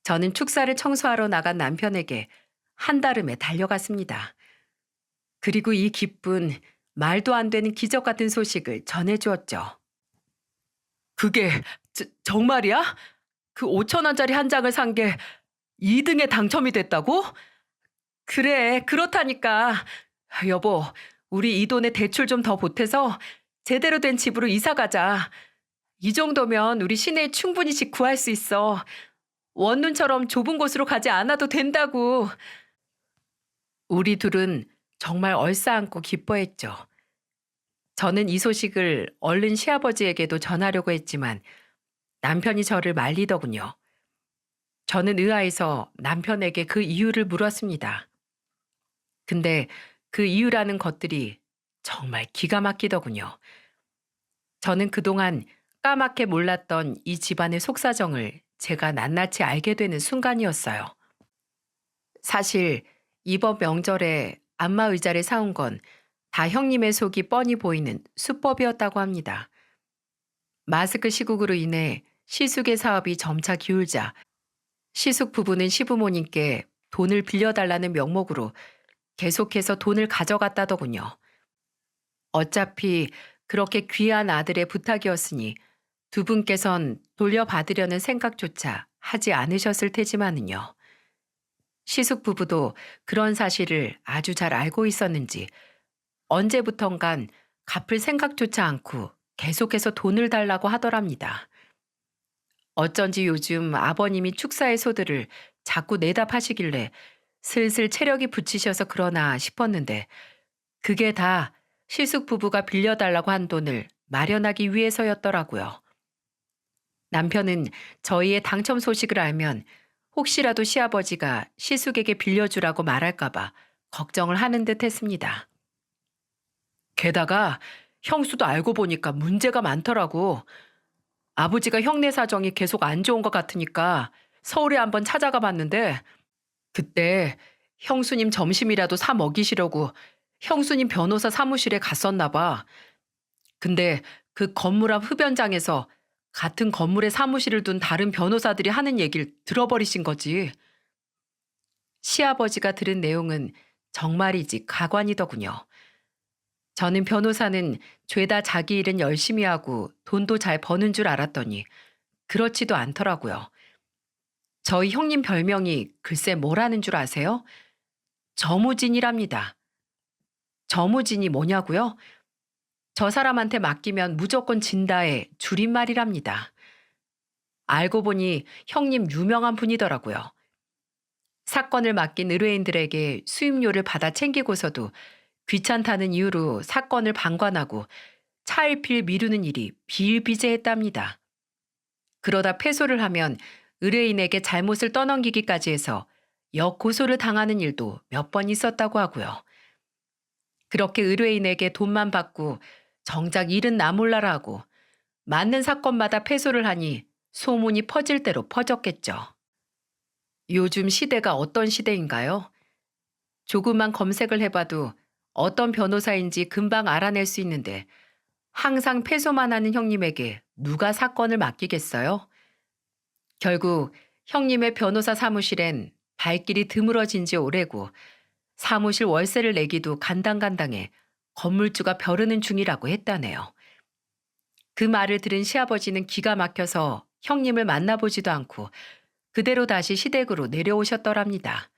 저는 축사를 청소하러 나간 남편에게 한달음에 달려갔습니다. 그리고 이 기쁜 말도 안 되는 기적 같은 소식을 전해주었죠. 그게 정말이야? 그 5천 원짜리 한 장을 산 게 2등에 당첨이 됐다고? 그래, 그렇다니까. 여보, 우리 이 돈에 대출 좀 더 보태서 제대로 된 집으로 이사 가자. 이 정도면 우리 시내에 충분히 집 구할 수 있어. 원룸처럼 좁은 곳으로 가지 않아도 된다고. 우리 둘은 정말 얼싸안고 기뻐했죠. 저는 이 소식을 얼른 시아버지에게도 전하려고 했지만 남편이 저를 말리더군요. 저는 의아해서 남편에게 그 이유를 물었습니다. 근데 그 이유라는 것들이 정말 기가 막히더군요. 저는 그동안 까맣게 몰랐던 이 집안의 속사정을 제가 낱낱이 알게 되는 순간이었어요. 사실 이번 명절에 안마 의자를 사온 건 다 형님의 속이 뻔히 보이는 수법이었다고 합니다. 마스크 시국으로 인해 시숙의 사업이 점차 기울자 시숙 부부는 시부모님께 돈을 빌려달라는 명목으로 계속해서 돈을 가져갔다더군요. 어차피 그렇게 귀한 아들의 부탁이었으니 두 분께선 돌려받으려는 생각조차 하지 않으셨을 테지만은요. 시숙 부부도 그런 사실을 아주 잘 알고 있었는지 언제부턴간 갚을 생각조차 않고 계속해서 돈을 달라고 하더랍니다. 어쩐지 요즘 아버님이 축사의 소들을 자꾸 내다 파시길래 슬슬 체력이 붙이셔서 그러나 싶었는데 그게 다 시숙 부부가 빌려달라고 한 돈을 마련하기 위해서였더라고요. 남편은 저희의 당첨 소식을 알면 혹시라도 시아버지가 시숙에게 빌려주라고 말할까봐 걱정을 하는 듯 했습니다. 게다가 형수도 알고 보니까 문제가 많더라고. 아버지가 형네 사정이 계속 안 좋은 것 같으니까 서울에 한번 찾아가 봤는데 그때 형수님 점심이라도 사 먹이시려고 형수님 변호사 사무실에 갔었나 봐. 근데 그 건물 앞 흡연장에서 같은 건물에 사무실을 둔 다른 변호사들이 하는 얘기를 들어버리신 거지. 시아버지가 들은 내용은 정말이지 가관이더군요. 저는 변호사는 죄다 자기 일은 열심히 하고 돈도 잘 버는 줄 알았더니 그렇지도 않더라고요. 저희 형님 별명이 글쎄 뭐라는 줄 아세요? 저무진이랍니다. 저무진이 뭐냐고요? 저 사람한테 맡기면 무조건 진다의 줄임말이랍니다. 알고 보니 형님 유명한 분이더라고요. 사건을 맡긴 의뢰인들에게 수임료를 받아 챙기고서도 귀찮다는 이유로 사건을 방관하고 차일피일 미루는 일이 비일비재했답니다. 그러다 패소를 하면 의뢰인에게 잘못을 떠넘기기까지 해서 역고소를 당하는 일도 몇 번 있었다고 하고요. 그렇게 의뢰인에게 돈만 받고 정작 일은 나 몰라라 하고 맞는 사건마다 패소를 하니 소문이 퍼질 대로 퍼졌겠죠. 요즘 시대가 어떤 시대인가요? 조금만 검색을 해봐도 어떤 변호사인지 금방 알아낼 수 있는데 항상 패소만 하는 형님에게 누가 사건을 맡기겠어요? 결국 형님의 변호사 사무실엔 발길이 드물어진 지 오래고 사무실 월세를 내기도 간당간당해 건물주가 벼르는 중이라고 했다네요. 그 말을 들은 시아버지는 기가 막혀서 형님을 만나보지도 않고 그대로 다시 시댁으로 내려오셨더랍니다.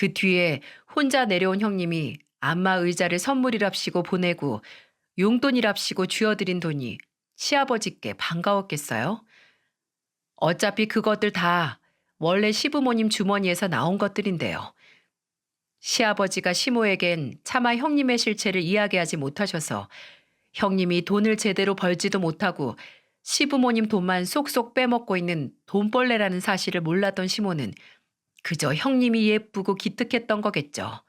그 뒤에 혼자 내려온 형님이 안마 의자를 선물이랍시고 보내고 용돈이랍시고 쥐어드린 돈이 시아버지께 반가웠겠어요? 어차피 그것들 다 원래 시부모님 주머니에서 나온 것들인데요. 시아버지가 시모에겐 차마 형님의 실체를 이야기하지 못하셔서 형님이 돈을 제대로 벌지도 못하고 시부모님 돈만 쏙쏙 빼먹고 있는 돈벌레라는 사실을 몰랐던 시모는 그저 형님이 예쁘고 기특했던 거겠죠.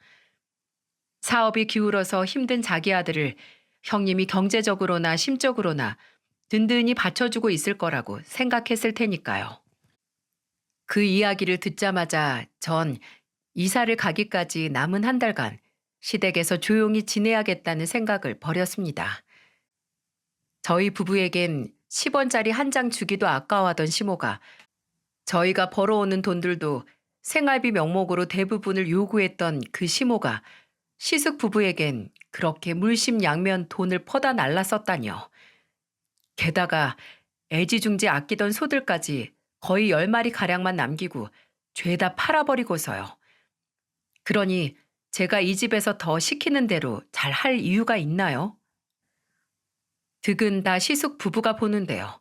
사업이 기울어서 힘든 자기 아들을 형님이 경제적으로나 심적으로나 든든히 받쳐주고 있을 거라고 생각했을 테니까요. 그 이야기를 듣자마자 전 이사를 가기까지 남은 한 달간 시댁에서 조용히 지내야겠다는 생각을 버렸습니다. 저희 부부에겐 10원짜리 한 장 주기도 아까워하던 시모가 저희가 벌어오는 돈들도 생활비 명목으로 대부분을 요구했던 그 시모가 시숙 부부에겐 그렇게 물심양면 돈을 퍼다 날라 썼다니요. 게다가 애지중지 아끼던 소들까지 거의 10마리 가량만 남기고 죄다 팔아버리고서요. 그러니 제가 이 집에서 더 시키는 대로 잘 할 이유가 있나요? 득은 다 시숙 부부가 보는데요.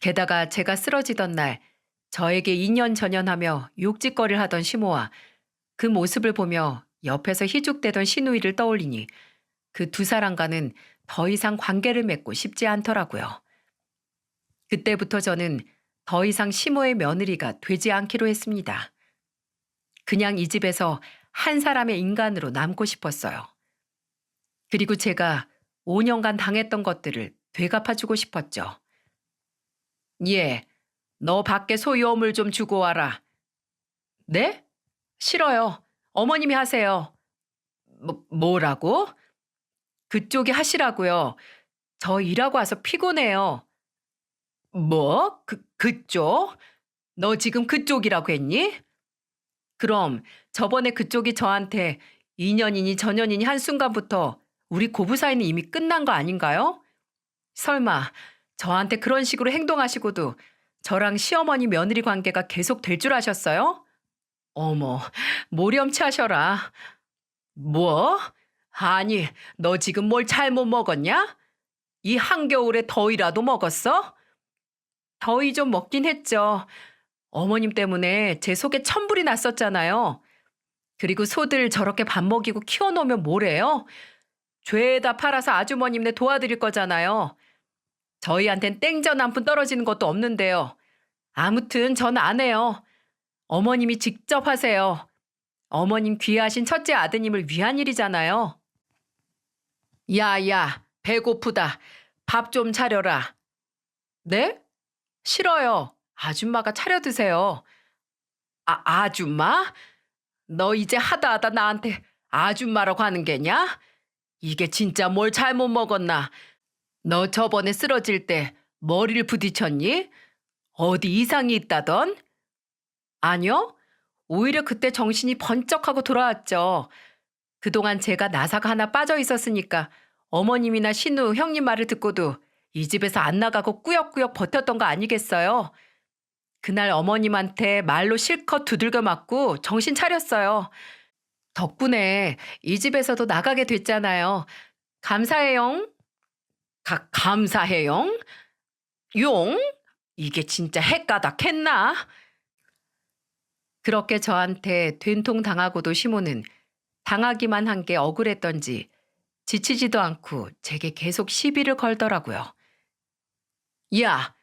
게다가 제가 쓰러지던 날 저에게 인연전연하며 욕짓거리를 하던 시모와 그 모습을 보며 옆에서 희죽대던 시누이를 떠올리니 그 두 사람과는 더 이상 관계를 맺고 싶지 않더라고요. 그때부터 저는 더 이상 시모의 며느리가 되지 않기로 했습니다. 그냥 이 집에서 한 사람의 인간으로 남고 싶었어요. 그리고 제가 5년간 당했던 것들을 되갚아주고 싶었죠. 예, 너 밖에 소유어물 좀 주고 와라. 네? 싫어요. 어머님이 하세요. 뭐라고? 그쪽이 하시라고요. 저 일하고 와서 피곤해요. 뭐? 그쪽? 너 지금 그쪽이라고 했니? 그럼 저번에 그쪽이 저한테 2년이니 전년이니 한순간부터 우리 고부 사이는 이미 끝난 거 아닌가요? 설마 저한테 그런 식으로 행동하시고도 저랑 시어머니 며느리 관계가 계속 될 줄 아셨어요? 어머, 모렴치 하셔라. 뭐? 아니, 너 지금 뭘 잘못 먹었냐? 이 한겨울에 더위라도 먹었어? 더위 좀 먹긴 했죠. 어머님 때문에 제 속에 천불이 났었잖아요. 그리고 소들 저렇게 밥 먹이고 키워놓으면 뭐래요? 죄다 팔아서 아주머님네 도와드릴 거잖아요. 저희한텐 땡전 한 푼 떨어지는 것도 없는데요. 아무튼 전 안 해요. 어머님이 직접 하세요. 어머님 귀하신 첫째 아드님을 위한 일이잖아요. 야야, 배고프다. 밥 좀 차려라. 네? 싫어요. 아줌마가 차려 드세요. 아줌마? 너 이제 하다 나한테 아줌마라고 하는 게냐? 이게 진짜 뭘 잘못 먹었나? 너 저번에 쓰러질 때 머리를 부딪혔니? 어디 이상이 있다던? 아니요. 오히려 그때 정신이 번쩍하고 돌아왔죠. 그동안 제가 나사가 하나 빠져 있었으니까 어머님이나 신우, 형님 말을 듣고도 이 집에서 안 나가고 꾸역꾸역 버텼던 거 아니겠어요? 그날 어머님한테 말로 실컷 두들겨 맞고 정신 차렸어요. 덕분에 이 집에서도 나가게 됐잖아요. 감사해요. 감사해요? 용? 이게 진짜 헷가닥했나? 그렇게 저한테 된통 당하고도 시모는 당하기만 한 게 억울했던지 지치지도 않고 제게 계속 시비를 걸더라고요. 야,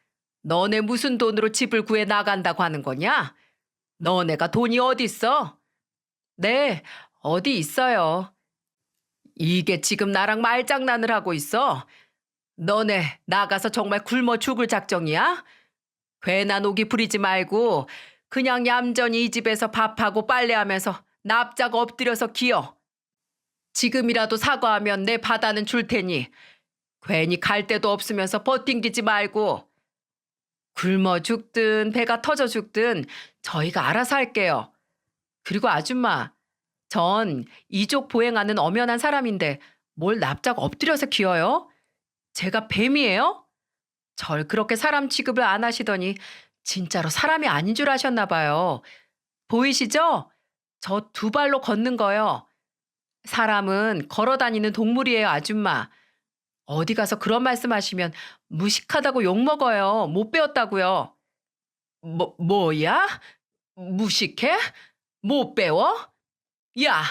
너네 무슨 돈으로 집을 구해 나간다고 하는 거냐? 너네가 돈이 어딨어? 네, 어디 있어요. 이게 지금 나랑 말장난을 하고 있어? 너네 나가서 정말 굶어 죽을 작정이야? 괜한 오기 부리지 말고 그냥 얌전히 이 집에서 밥하고 빨래하면서 납작 엎드려서 기어. 지금이라도 사과하면 내 바다는 줄 테니 괜히 갈 데도 없으면서 버팅기지 말고. 굶어 죽든 배가 터져 죽든 저희가 알아서 할게요. 그리고 아줌마, 전 이족 보행하는 엄연한 사람인데 뭘 납작 엎드려서 기어요? 제가 뱀이에요? 절 그렇게 사람 취급을 안 하시더니 진짜로 사람이 아닌 줄 아셨나 봐요. 보이시죠? 저 두 발로 걷는 거요. 사람은 걸어 다니는 동물이에요, 아줌마. 어디 가서 그런 말씀하시면 무식하다고 욕먹어요. 못 배웠다고요. 뭐야? 무식해? 못 배워? 야,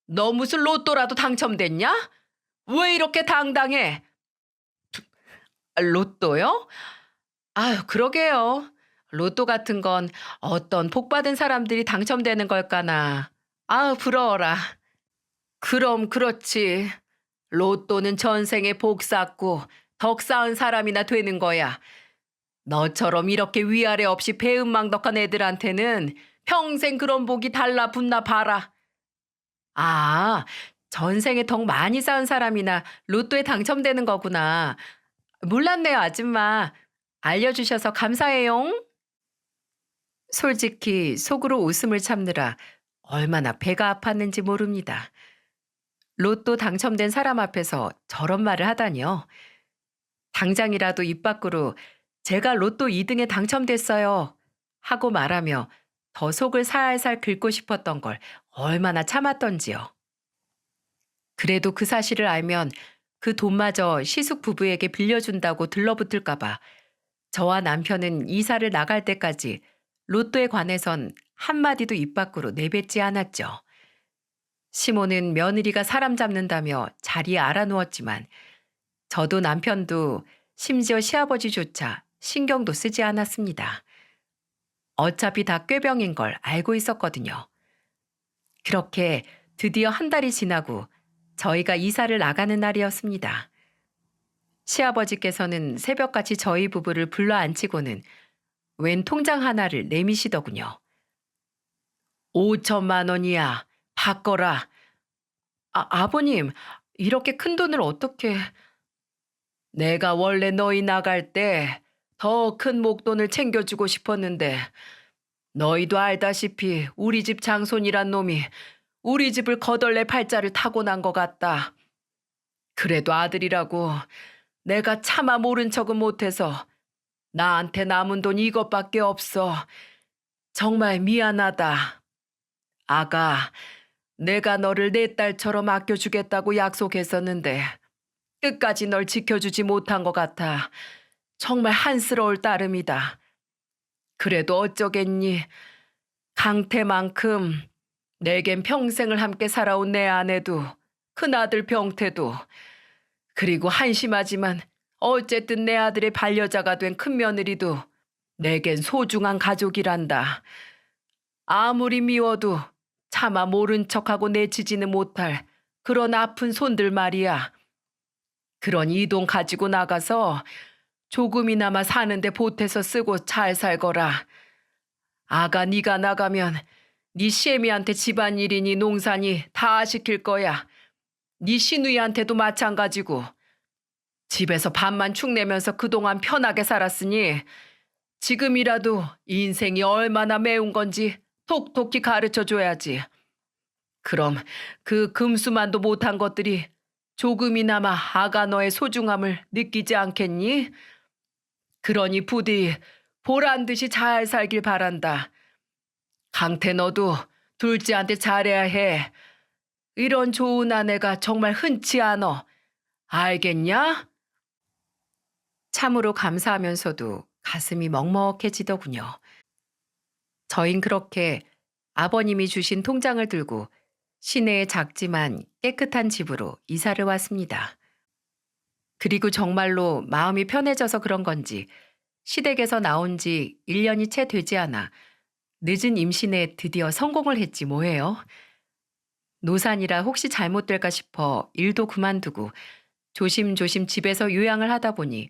너 무슨 로또라도 당첨됐냐? 왜 이렇게 당당해? 로또요? 아유, 그러게요. 로또 같은 건 어떤 복 받은 사람들이 당첨되는 걸까나. 아유, 부러워라. 그럼 그렇지. 로또는 전생에 복 쌓고 덕 쌓은 사람이나 되는 거야. 너처럼 이렇게 위아래 없이 배은망덕한 애들한테는 평생 그런 복이 달라붙나 봐라. 아, 전생에 덕 많이 쌓은 사람이나 로또에 당첨되는 거구나. 몰랐네요, 아줌마. 알려주셔서 감사해요. 솔직히 속으로 웃음을 참느라 얼마나 배가 아팠는지 모릅니다. 로또 당첨된 사람 앞에서 저런 말을 하다니요. 당장이라도 입 밖으로 제가 로또 2등에 당첨됐어요 하고 말하며 더 속을 살살 긁고 싶었던 걸 얼마나 참았던지요. 그래도 그 사실을 알면 그 돈마저 시숙 부부에게 빌려준다고 들러붙을까봐 저와 남편은 이사를 나갈 때까지 로또에 관해선 한마디도 입 밖으로 내뱉지 않았죠. 시모는 며느리가 사람 잡는다며 자리에 알아누웠지만 저도 남편도 심지어 시아버지조차 신경도 쓰지 않았습니다. 어차피 다 꾀병인 걸 알고 있었거든요. 그렇게 드디어 한 달이 지나고 저희가 이사를 나가는 날이었습니다. 시아버지께서는 새벽같이 저희 부부를 불러 앉히고는 웬 통장 하나를 내미시더군요. 5천만 원이야. 바꿔라. 아버님, 이렇게 큰 돈을 어떻게... 내가 원래 너희 나갈 때 더 큰 목돈을 챙겨주고 싶었는데 너희도 알다시피 우리 집 장손이란 놈이 우리 집을 거덜내 팔자를 타고 난 것 같다. 그래도 아들이라고 내가 차마 모른 척은 못해서 나한테 남은 돈 이것밖에 없어. 정말 미안하다. 아가, 내가 너를 내 딸처럼 아껴주겠다고 약속했었는데 끝까지 널 지켜주지 못한 것 같아. 정말 한스러울 따름이다. 그래도 어쩌겠니? 강태만큼 내겐 평생을 함께 살아온 내 아내도 큰아들 병태도 그리고 한심하지만 어쨌든 내 아들의 반려자가 된 큰며느리도 내겐 소중한 가족이란다. 아무리 미워도 차마 모른 척하고 내치지는 못할 그런 아픈 손들 말이야. 그런 이 돈 가지고 나가서 조금이나마 사는데 보태서 쓰고 잘 살거라. 아가 네가 나가면 네 시애미한테 집안일이니 농사니 다 시킬 거야. 네 시누이한테도 마찬가지고. 집에서 밥만 축내면서 그동안 편하게 살았으니 지금이라도 인생이 얼마나 매운 건지 톡톡히 가르쳐줘야지. 그럼 그 금수만도 못한 것들이 조금이나마 아가 너의 소중함을 느끼지 않겠니? 그러니 부디 보란 듯이 잘 살길 바란다. 강태 너도 둘째한테 잘해야 해. 이런 좋은 아내가 정말 흔치 않어. 알겠냐? 참으로 감사하면서도 가슴이 먹먹해지더군요. 저흰 그렇게 아버님이 주신 통장을 들고 시내의 작지만 깨끗한 집으로 이사를 왔습니다. 그리고 정말로 마음이 편해져서 그런 건지 시댁에서 나온 지 1년이 채 되지 않아 늦은 임신에 드디어 성공을 했지 뭐예요. 노산이라 혹시 잘못될까 싶어 일도 그만두고 조심조심 집에서 요양을 하다 보니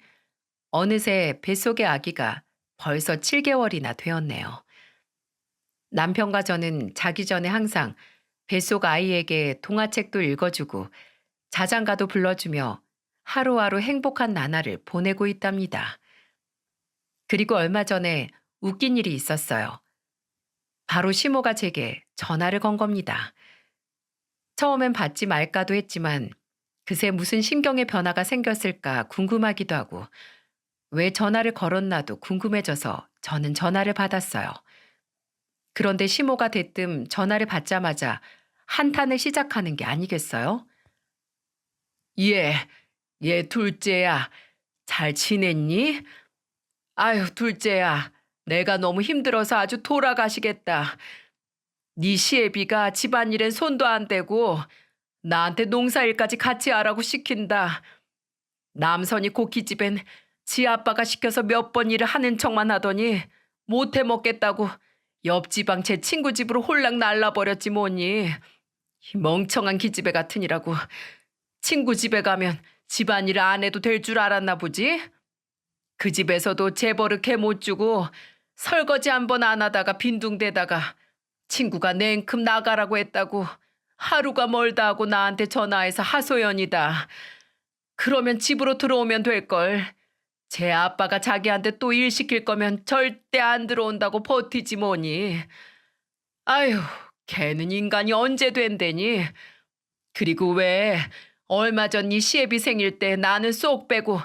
어느새 뱃속의 아기가 벌써 7개월이나 되었네요. 남편과 저는 자기 전에 항상 뱃속 아이에게 동화책도 읽어주고 자장가도 불러주며 하루하루 행복한 나날을 보내고 있답니다. 그리고 얼마 전에 웃긴 일이 있었어요. 바로 시모가 제게 전화를 건 겁니다. 처음엔 받지 말까도 했지만 그새 무슨 심경의 변화가 생겼을까 궁금하기도 하고 왜 전화를 걸었나도 궁금해져서 저는 전화를 받았어요. 그런데 시모가 대뜸 전화를 받자마자 한탄을 시작하는 게 아니겠어요? 예, 둘째야. 잘 지냈니? 아유, 둘째야. 내가 너무 힘들어서 아주 돌아가시겠다. 네 시애비가 집안일엔 손도 안 대고 나한테 농사일까지 같이 하라고 시킨다. 남선이 고깃집엔 지 아빠가 시켜서 몇 번 일을 하는 척만 하더니 못해 먹겠다고 옆지방 제 친구 집으로 홀랑 날라버렸지 뭐니. 이 멍청한 기집애 같으니라고. 친구 집에 가면 집안일을 안 해도 될 줄 알았나 보지? 그 집에서도 재벌을 개 못 주고 설거지 한 번 안 하다가 빈둥대다가 친구가 냉큼 나가라고 했다고 하루가 멀다 하고 나한테 전화해서 하소연이다. 그러면 집으로 들어오면 될걸. 제 아빠가 자기한테 또 일 시킬 거면 절대 안 들어온다고 버티지 뭐니. 아휴, 걔는 인간이 언제 된대니. 그리고 왜 얼마 전 네 시애비 생일 때 나는 쏙 빼고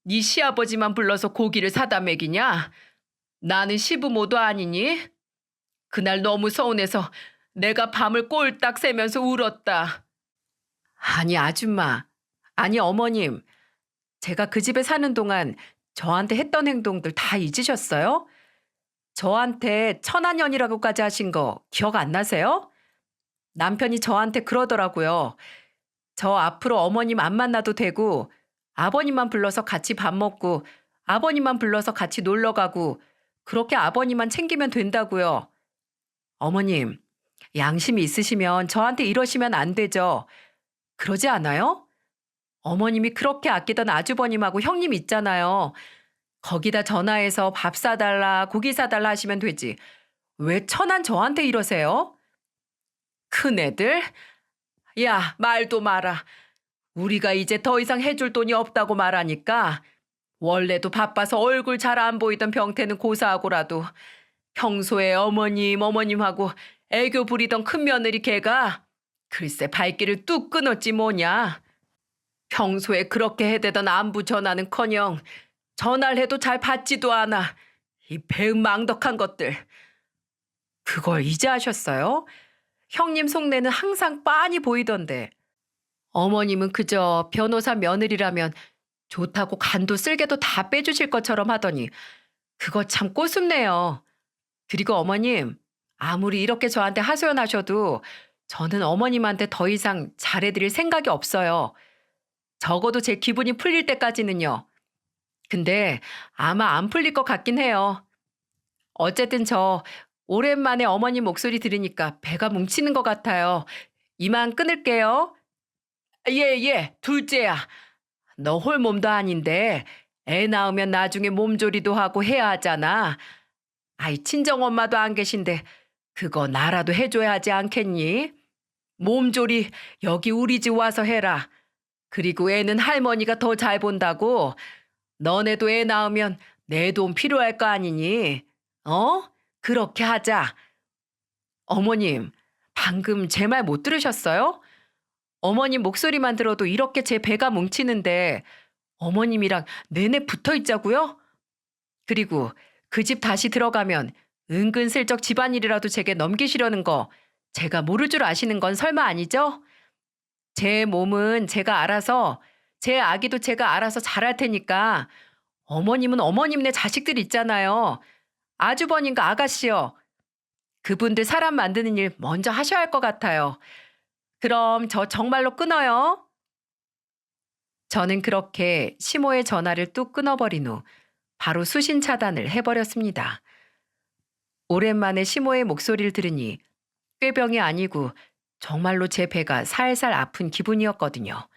네 시아버지만 불러서 고기를 사다 먹이냐? 나는 시부모도 아니니? 그날 너무 서운해서 내가 밤을 꼴딱 새면서 울었다. 아니 아줌마, 아니 어머님, 제가 그 집에 사는 동안 저한테 했던 행동들 다 잊으셨어요? 저한테 천한년이라고까지 하신 거 기억 안 나세요? 남편이 저한테 그러더라고요. 저 앞으로 어머님 안 만나도 되고 아버님만 불러서 같이 밥 먹고 아버님만 불러서 같이 놀러 가고 그렇게 아버님만 챙기면 된다고요. 어머님, 양심이 있으시면 저한테 이러시면 안 되죠. 그러지 않아요? 어머님이 그렇게 아끼던 아주버님하고 형님 있잖아요. 거기다 전화해서 밥 사달라, 고기 사달라 하시면 되지. 왜 천한 저한테 이러세요? 큰애들? 야, 말도 마라. 우리가 이제 더 이상 해줄 돈이 없다고 말하니까 원래도 바빠서 얼굴 잘 안 보이던 병태는 고사하고라도 평소에 어머님하고 애교 부리던 큰며느리 걔가 글쎄 발길을 뚝 끊었지 뭐냐. 평소에 그렇게 해대던 안부 전화는커녕 전화를 해도 잘 받지도 않아. 이 배은망덕한 것들. 그걸 이제 하셨어요? 형님 속내는 항상 빤히 보이던데. 어머님은 그저 변호사 며느리라면 좋다고 간도 쓸개도 다 빼주실 것처럼 하더니 그거 참 꼬숩네요. 그리고 어머님, 아무리 이렇게 저한테 하소연하셔도 저는 어머님한테 더 이상 잘해드릴 생각이 없어요. 적어도 제 기분이 풀릴 때까지는요. 근데 아마 안 풀릴 것 같긴 해요. 어쨌든 저 오랜만에 어머님 목소리 들으니까 배가 뭉치는 것 같아요. 이만 끊을게요. 예, 둘째야. 너 홀몸도 아닌데 애 낳으면 나중에 몸조리도 하고 해야 하잖아. 아이, 친정엄마도 안 계신데 그거 나라도 해줘야 하지 않겠니? 몸조리 여기 우리 집 와서 해라. 그리고 애는 할머니가 더 잘 본다고. 너네도 애 낳으면 내 돈 필요할 거 아니니? 어? 그렇게 하자. 어머님, 방금 제 말 못 들으셨어요? 어머님 목소리만 들어도 이렇게 제 배가 뭉치는데 어머님이랑 내내 붙어 있자고요? 그리고 그 집 다시 들어가면 은근슬쩍 집안일이라도 제게 넘기시려는 거 제가 모를 줄 아시는 건 설마 아니죠? 제 몸은 제가 알아서, 제 아기도 제가 알아서 잘할 테니까 어머님은 어머님네 자식들 있잖아요. 아주버님과 아가씨요. 그분들 사람 만드는 일 먼저 하셔야 할 것 같아요. 그럼 저 정말로 끊어요. 저는 그렇게 시모의 전화를 뚝 끊어버린 후 바로 수신 차단을 해버렸습니다. 오랜만에 시모의 목소리를 들으니 꾀병이 아니고 정말로 제 배가 살살 아픈 기분이었거든요.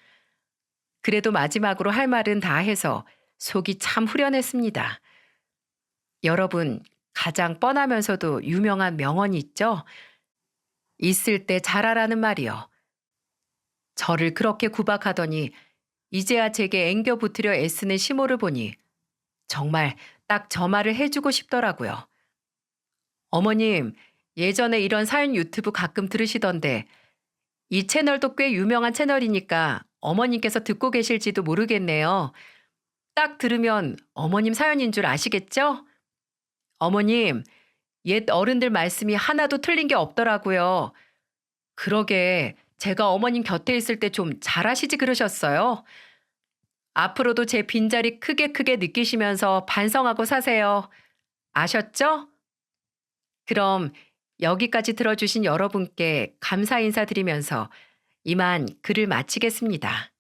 그래도 마지막으로 할 말은 다 해서 속이 참 후련했습니다. 여러분, 가장 뻔하면서도 유명한 명언이 있죠? 있을 때 잘하라는 말이요. 저를 그렇게 구박하더니 이제야 제게 앵겨 붙으려 애쓰는 시모를 보니 정말 딱 저 말을 해주고 싶더라고요. 어머님, 예전에 이런 사연 유튜브 가끔 들으시던데 이 채널도 꽤 유명한 채널이니까 어머님께서 듣고 계실지도 모르겠네요. 딱 들으면 어머님 사연인 줄 아시겠죠? 어머님, 옛 어른들 말씀이 하나도 틀린 게 없더라고요. 그러게 제가 어머님 곁에 있을 때 좀 잘하시지 그러셨어요. 앞으로도 제 빈자리 크게 느끼시면서 반성하고 사세요. 아셨죠? 그럼 여기까지 들어주신 여러분께 감사 인사드리면서 이만 글을 마치겠습니다.